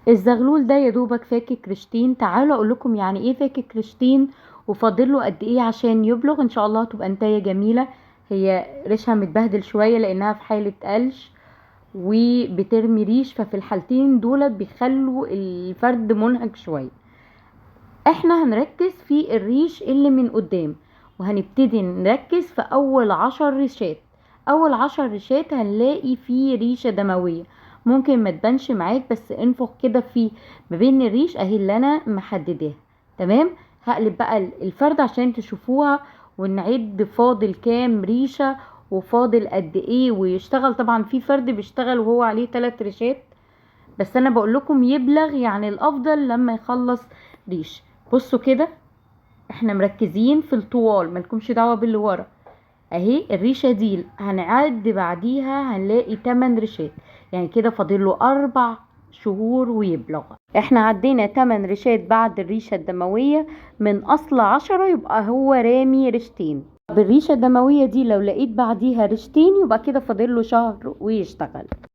الزغلول ده يا دوبك فاكك ريشتين. تعالوا اقول لكم يعني ايه فاكك ريشتين وفاضل له قد ايه عشان يبلغ. ان شاء الله تبقى نتايه جميله. هي ريشها متبهدل شويه لانها في حاله قلش وبترمي ريش، ففي الحالتين دولت بيخلوا الفرد منهك شويه. احنا هنركز في الريش اللي من قدام، وهنبتدي نركز في اول 10 ريشات. اول 10 ريشات هنلاقي فيه ريشة دموية، ممكن ما تبانش معاك بس انفخ كده في ما بين الريش اهي اللي انا محدداها. تمام. هقلب بقى الفرد عشان تشوفوها ونعد فاضل كام ريشة وفاضل قد ايه ويشتغل. طبعا في فرد بيشتغل وهو عليه 3 ريشات، بس انا بقول لكم يبلغ يعني الافضل لما يخلص ريش. بصوا كده، احنا مركزين في الطوال، مالكمش دعوه باللي ورا. اهي الريشه دي هنعد بعديها هنلاقي 8 ريشات، يعني كده فاضل له 4 شهور ويبلغ. احنا عدينا 8 ريشات بعد الريشه الدمويه من اصل 10، يبقى هو رامي ريشتين. بالريشه الدمويه دي لو لقيت بعديها ريشتين يبقى كده فاضل له شهر ويشتغل.